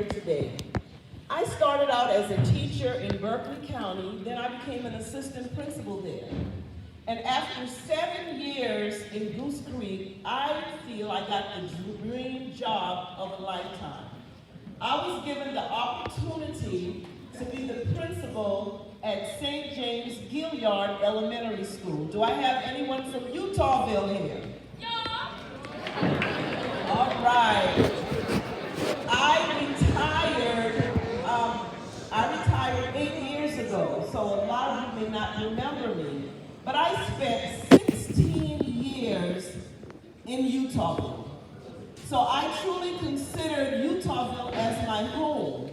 here today. I started out as a teacher in Berkeley County, then I became an assistant principal there. And after 7 years in Goose Creek, I feel I got the dream job of a lifetime. I was given the opportunity to be the principal at St. James Gilliard Elementary School. Do I have anyone from Utahville here? Yeah. All right. I retired 8 years ago, so a lot of you may not remember me. But I spent 16 years in Utahville. So I truly considered Utahville as my home.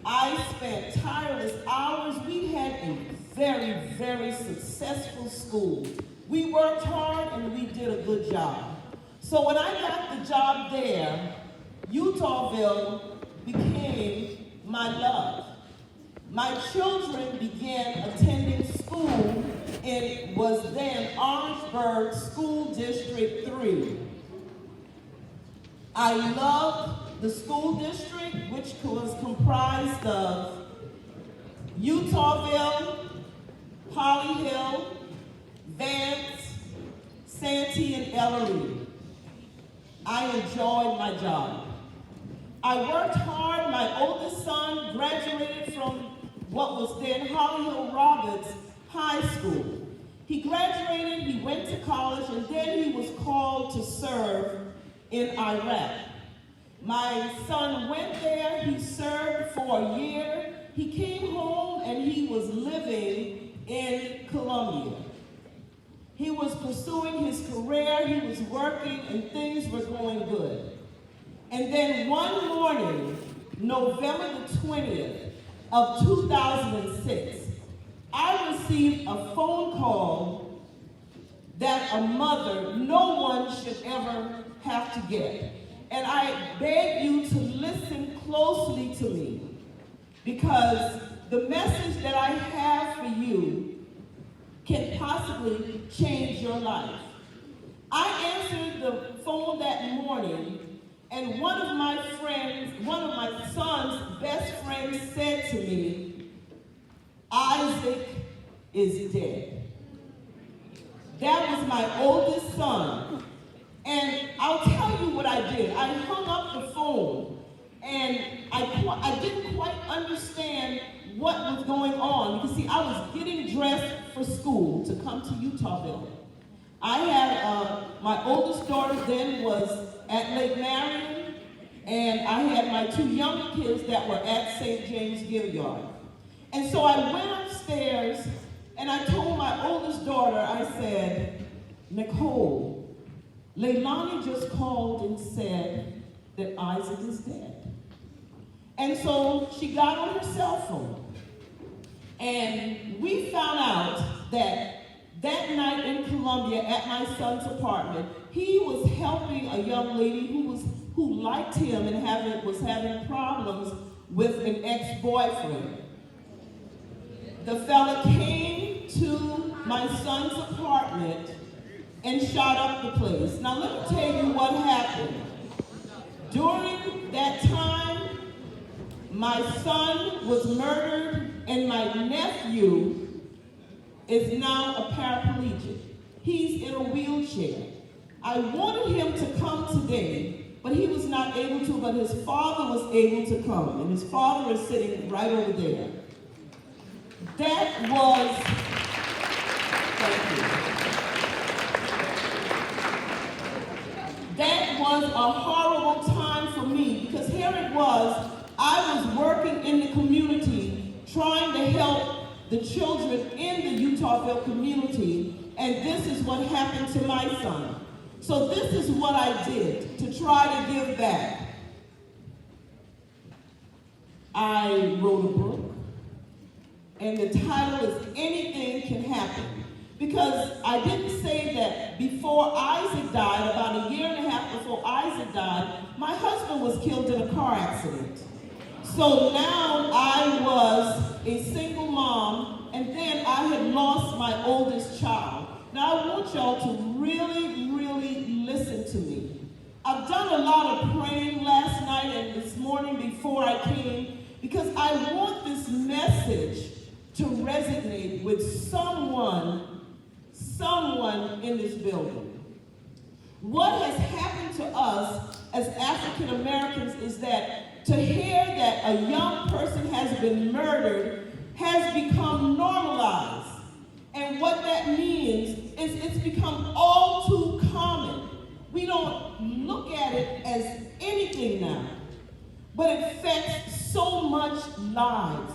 I spent tireless hours. We had a very, very successful school. We worked hard and we did a good job. So when I got the job there, Utahville became my love. My children began attending school in was then Orangeburg School District 3. I loved the school district, which was comprised of Utahville, Holly Hill, Vance, Santee, and Ellery. I enjoyed my job. I worked hard. My oldest son graduated from what was then Holly Hill Roberts High School. He graduated, he went to college, and then he was called to serve in Iraq. My son went there, he served for a year. He came home and he was living in Columbia. He was pursuing his career, he was working, and things were going good. And then one morning, November the 20th of 2006, I received a phone call that a mother, no one should ever have to get. And I beg you to listen closely to me, because the message that I have for you can possibly change your life. I answered the phone that morning, and one of my son's best friends said to me, "Isaac is dead." That was my oldest son. And I'll tell you what I did. I hung up the phone, and I didn't quite understand what was going on. Because see, I was getting dressed for school to come to Utahville. I had, my oldest daughter then was at Lake Marion, and I had my two younger kids that were at St. James Gilliard. And so I went upstairs, and I told my oldest daughter, I said, "Nicole, Leilani just called and said that Isaac is dead." And so she got on her cell phone. And we found out that night in Columbia at my son's apartment, he was helping a young lady who liked him and was having problems with an ex-boyfriend. The fella came to my son's apartment and shot up the place. Now let me tell you what happened. During that time, my son was murdered, and my nephew is now a paraplegic. He's in a wheelchair. I wanted him to come today, but he was not able to, but his father was able to come, and his father is sitting right over there. That was, thank you. That was a horrible time for me, because here it was, I was working in the community, trying to help the children in the Utahville community, and this is what happened to my son. So this is what I did to try to give back. I wrote a book, and the title is "Anything Can Happen." Because I didn't say that before Isaac died, about a year and a half before Isaac died, my husband was killed in a car accident. So now I was a single mom, and then I had lost my oldest child. Now I want y'all to really, really listen to me. I've done a lot of praying last night. night and this morning before I came because I want this message to resonate with someone in this building. What has happened to us as African Americans is that to hear that a young person has been murdered has become normalized. And what that means is it's become all too common. We don't look at it as anything now, but it affects so much lives.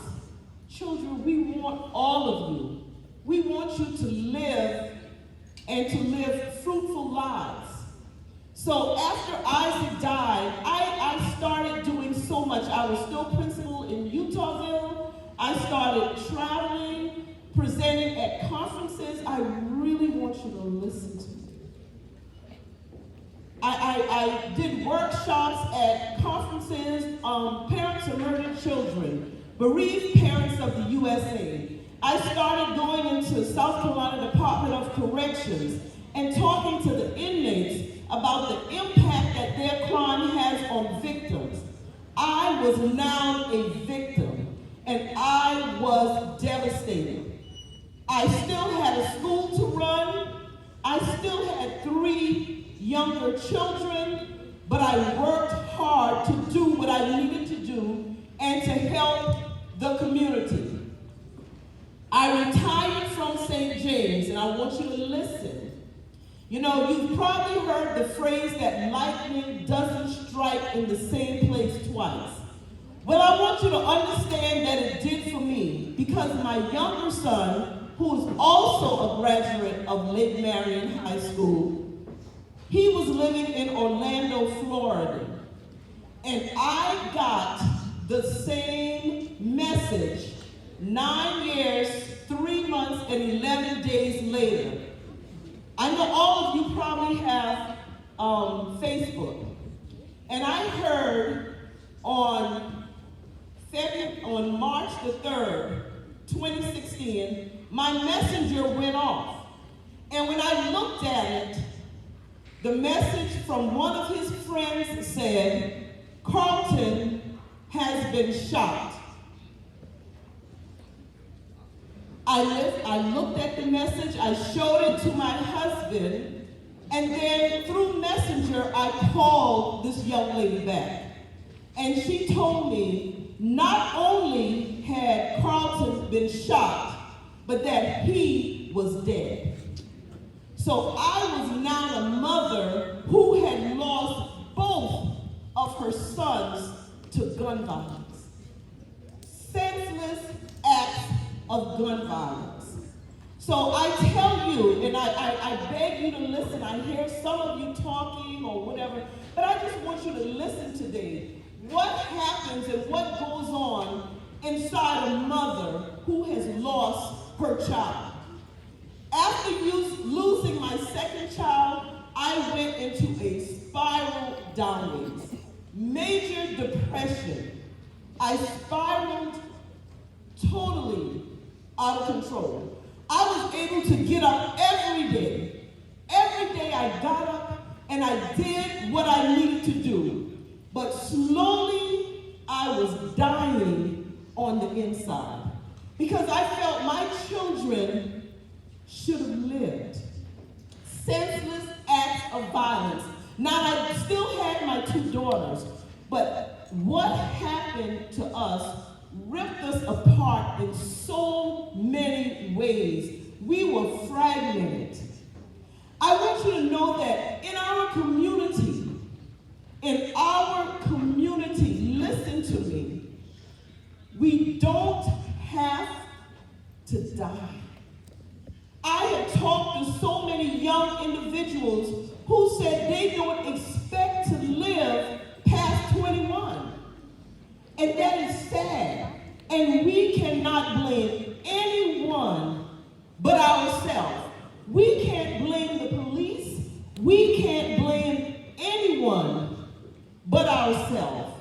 Children, we want all of you. We want you to live and to live fruitful lives. So after Isaac died, I started doing so much. I was still principal in Utahville. I started traveling, presenting at conferences. I really want you to listen to me. I did workshops at conferences on parents of murdered children, bereaved parents of the USA. I started going into South Carolina Department of Corrections and talking to the inmates about the impact that their crime has on victims. I was now a victim, and I was devastated. I still had a school to run. I still had 3 younger children, but I worked hard to do what I needed to do and to help the community. I retired from St. James, and I want you to listen. You know, you've probably heard the phrase that lightning doesn't strike in the same place twice. Well, I want you to understand that it did for me because my younger son, who is also a graduate of Lake Marion High School, he was living in Orlando, Florida. And I got the same message 9 years, 3 months, and 11 days later. I know all of you probably have Facebook. And I heard on March the 3rd, 2016, my messenger went off. And when I looked at it, the message from one of his friends said, "Carlton has been shot." I looked at the message, I showed it to my husband, and then through Messenger, I called this young lady back. And she told me not only had Carlton been shot, but that he was dead. So I was now a mother who had lost both of her sons to gun violence. Senseless acts of gun violence. So I tell you, and I beg you to listen. I hear some of you talking or whatever, but I just want you to listen today. What happens and what goes on inside a mother who has lost her child? After losing my second child, I went into a spiral downwards. Major depression. I spiraled totally out of control. I was able to get up every day. Every day I got up and I did what I needed to do. But slowly I was dying on the inside because I felt my children should have lived. Senseless acts of violence. Now I still had my 2 daughters, but what happened to us ripped us apart in so many ways. We were fragmented. I want you to know that in our community, listen to me, we don't have to die. I have talked to so many young individuals who said they don't expect to live past 21. And that is sad. And we cannot blame anyone but ourselves. We can't blame the police. We can't blame anyone but ourselves.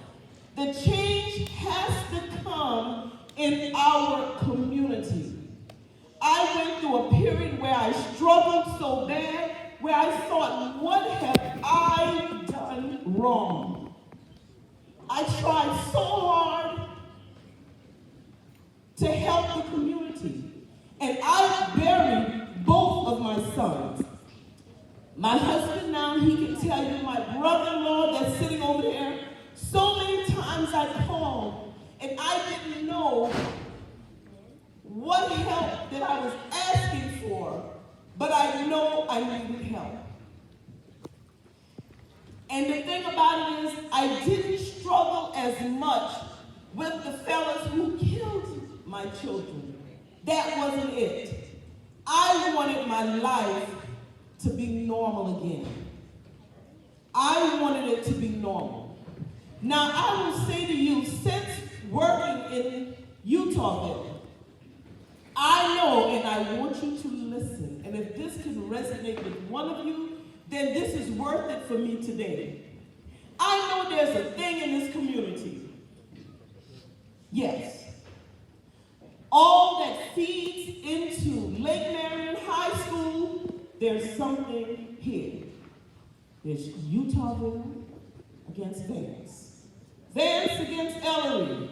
The change has to come in our community. I went through a period where I struggled so bad, where I thought, what have I done wrong? I tried so hard to help the community. And I buried both of my sons. My husband now, he can tell you, my brother-in-law that's sitting over there, so many times I called and I didn't know what help that I was asking for, but I know I needed help. And the thing about it is, I didn't struggle as much with the fellas who killed my children. That wasn't it. I wanted my life to be normal again. I wanted it to be normal. Now, I will say to you, since working in Utahville, I know, and I want you to listen, and if this can resonate with one of you, then this is worth it for me today. I know there's a thing in this community. Yes. All that feeds into Lake Marion High School, there's something here. There's Utahville against Vance. Vance against Ellery.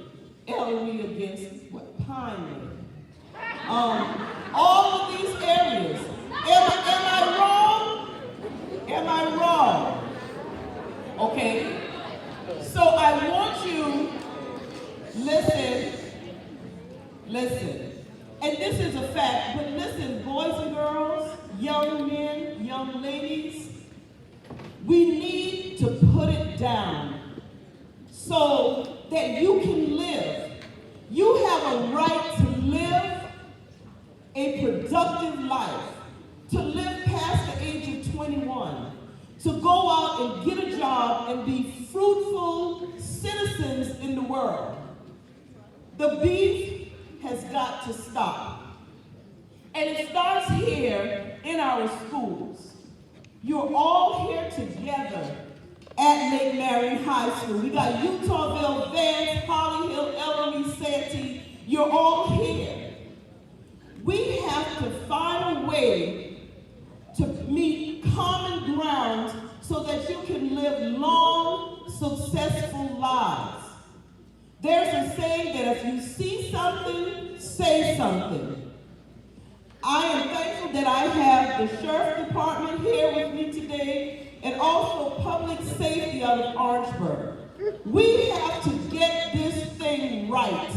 Ellery against what? Pine Lake. All of these areas. Am I wrong? Am I wrong? Okay. So I want you, listen, and this is a fact, but listen, boys and girls, young men, young ladies, we need to put it down so that you can live. You have a right to live a productive life, to live past the age of 21, to go out and get a job and be fruitful citizens in the world. The beef has got to stop. And it starts here in our schools. You're all here together at Lake Marion High School. We got Utahville, Vance, Holly Hill, Ellery, Santee. You're all here. We have to find a way to meet common ground so that you can live long, successful lives. There's a saying that if you see something, say something. I am thankful that I have the Sheriff Department here with me today and also Public Safety out of Orangeburg. We have to get this thing right.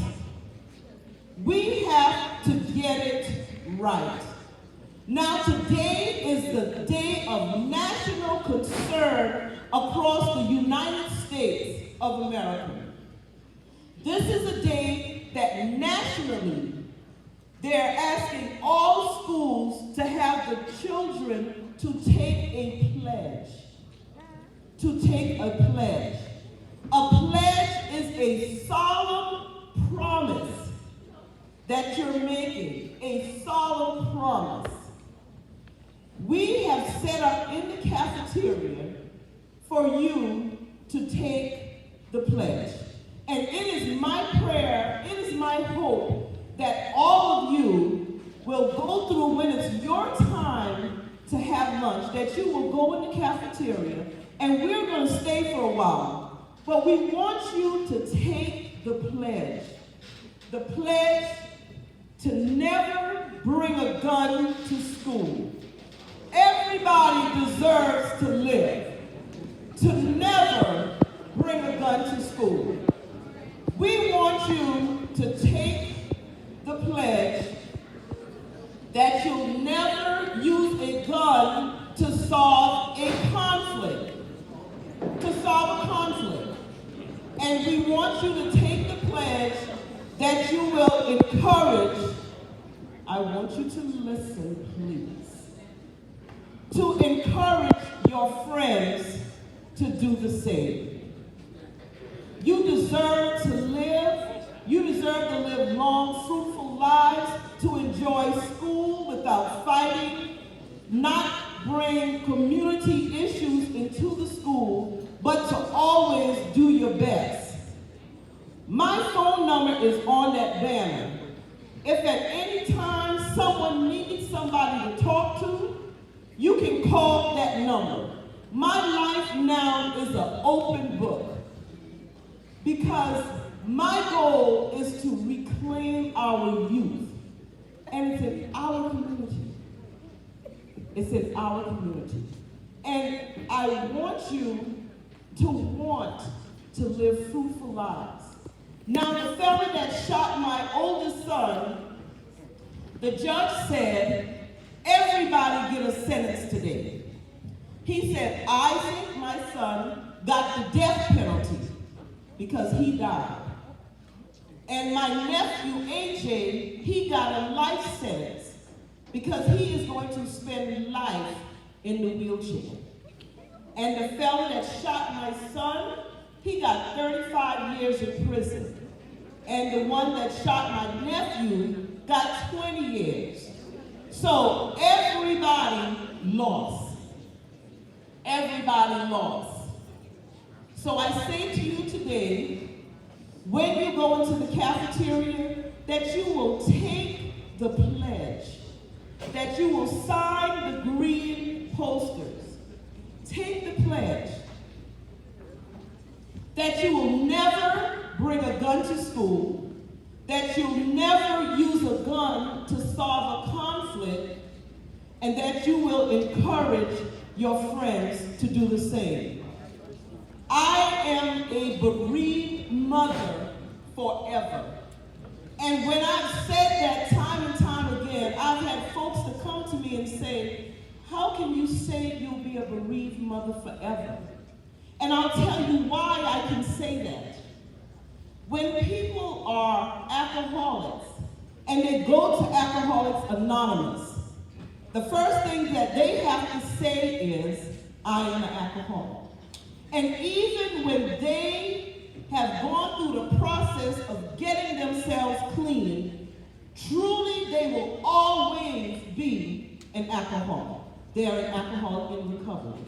We have to get it right. Now today is the day of national concern across the United States of America. This is a day that nationally they're asking all schools to have the children to take a pledge. To take a pledge. A pledge is a solemn promise that you're making. A solemn promise. We have set up in the cafeteria for you to take the pledge. And it is my prayer, it is my hope that all of you will go through when it's your time to have lunch, that you will go in the cafeteria, and we're going to stay for a while. But we want you to take the pledge. The pledge to never bring a gun to school. Everybody deserves to live. To never bring a gun to school. We want you to take the pledge that you'll never use a gun to solve a conflict. To solve a conflict. And we want you to take the pledge that you will encourage. I want you to listen, please. To encourage your friends to do the same. You deserve to live. You deserve to live long, fruitful lives, to enjoy school without fighting, not bring community issues into the school, but to always do your best. My phone number is on that banner. If at any time someone needs somebody to talk to, you can call that number. My life now is an open book. because my goal is to reclaim our youth. And it's in our community. It's in our community. And I want you to want to live fruitful lives. Now, the fellow that shot my oldest son, the judge said, everybody get a sentence today. He said, Isaac, my son, got the death penalty because he died. And my nephew, AJ, he got a life sentence because he is going to spend life in the wheelchair. And the fellow that shot my son, he got 35 years in prison. And the one that shot my nephew got 20 years. So everybody lost. Everybody lost. So I say to you today, when you go into the cafeteria, that you will take the pledge, that you will sign the green posters. Take the pledge that you will never bring a gun to school, that you'll never use a gun to solve a conflict, and that you will encourage your friends to do the same. I am a bereaved mother forever. And when I've said that time and time again, I've had folks to come to me and say, how can you say you'll be a bereaved mother forever? And I'll tell you why I can say that. When people are alcoholics and they go to Alcoholics Anonymous, the first thing that they have to say is, I am an alcoholic. And even when they have gone through the process of getting themselves clean, truly they will always be an alcoholic. They are an alcoholic in recovery.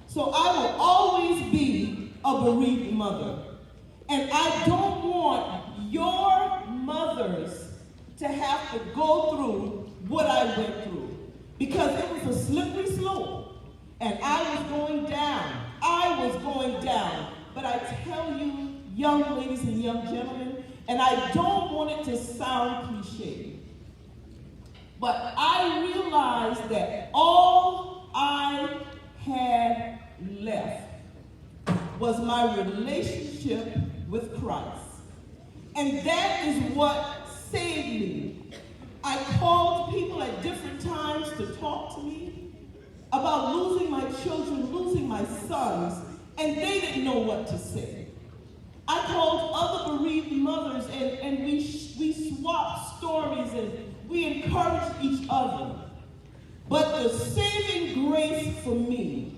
So I will always be a bereaved mother. And I don't want your mothers to have to go through what I went through. Because it was a slippery slope. And I was going down. I was going down. But I tell you, young ladies and young gentlemen, and I don't want it to sound cliche, but I realized that all I had left was my relationship with Christ. And that is what saved me. I called people at different times to talk to me about losing my children, losing my sons, and they didn't know what to say. I called other bereaved mothers and we swapped stories and we encouraged each other. But the saving grace for me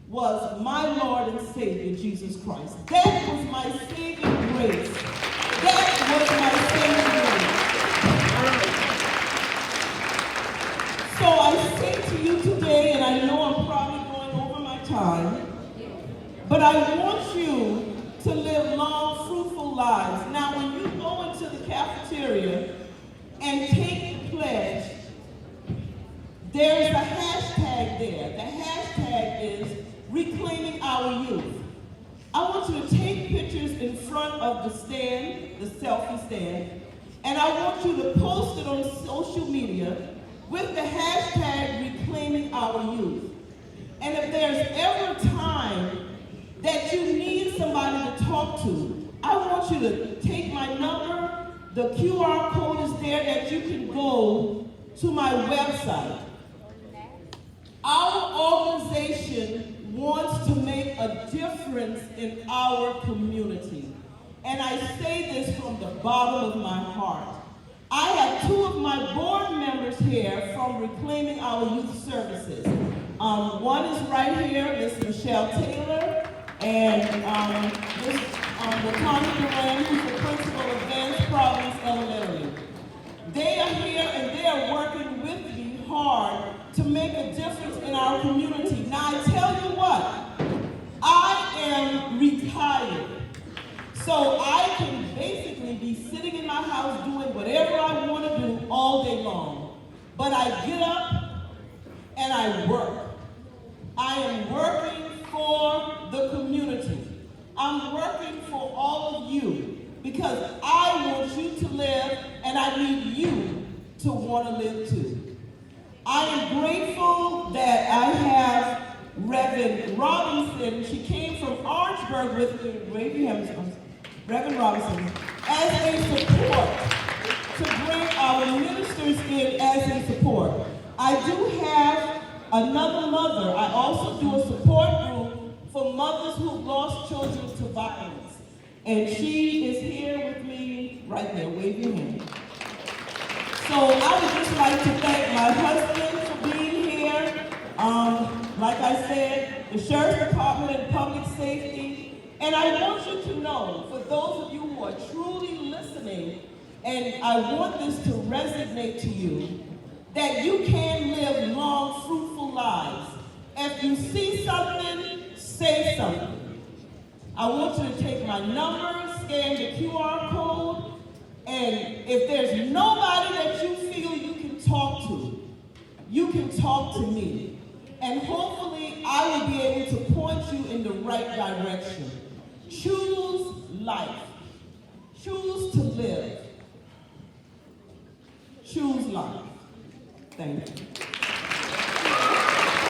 was my Lord and Savior, Jesus Christ. That was my saving grace. That was my saving grace. So I say to you today, and I know I'm probably going over my time, but I want you to live long, fruitful lives. Now, when you go into the cafeteria and take the pledge, there is a hashtag there. The hashtag is reclaiming our youth. I want you to take pictures in front of the stand, the selfie stand, and I want you to post it on social media with the hashtag reclaiming our youth. And if there's ever a time that you need somebody to talk to, I want you to take my number. The QR code is there that you can go to my website. Our organization wants to make a difference in our community. And I say this from the bottom of my heart. I have two of my board members here from Reclaiming Our Youth Services. One is right here, Miss Michelle Taylor, and Miss LaTanya Duran, who's the principal of Vance Province Elementary. They are here and they are working with me hard to make a difference in our community. Now I tell you what, I am retired. So I can basically be sitting in my house doing whatever I want to do all day long. But I get up and I work. I am working for the community. I'm working for all of because I want you to live, and I need you to want to live too. I am grateful that I have Reverend Robinson. She came from Orangeburg with me, Reverend Robinson, as a support, to bring our ministers in as a support. I do have another mother. I also do a support group for mothers who've lost children to violence. And she is here with me right there. Wave your hand. So I would just like to thank my husband for being here. Like I said, the Sheriff's Department and Public Safety. And I want you to know, for those of you who are truly listening, and I want this to resonate to you, that you can live long, fruitful lives. If you see something, say something. I want you to take my number, scan the QR code, and if there's nobody that you feel you can talk to me. And hopefully I will be able to point you in the right direction. Choose life. Choose to live. Choose life. Thank you.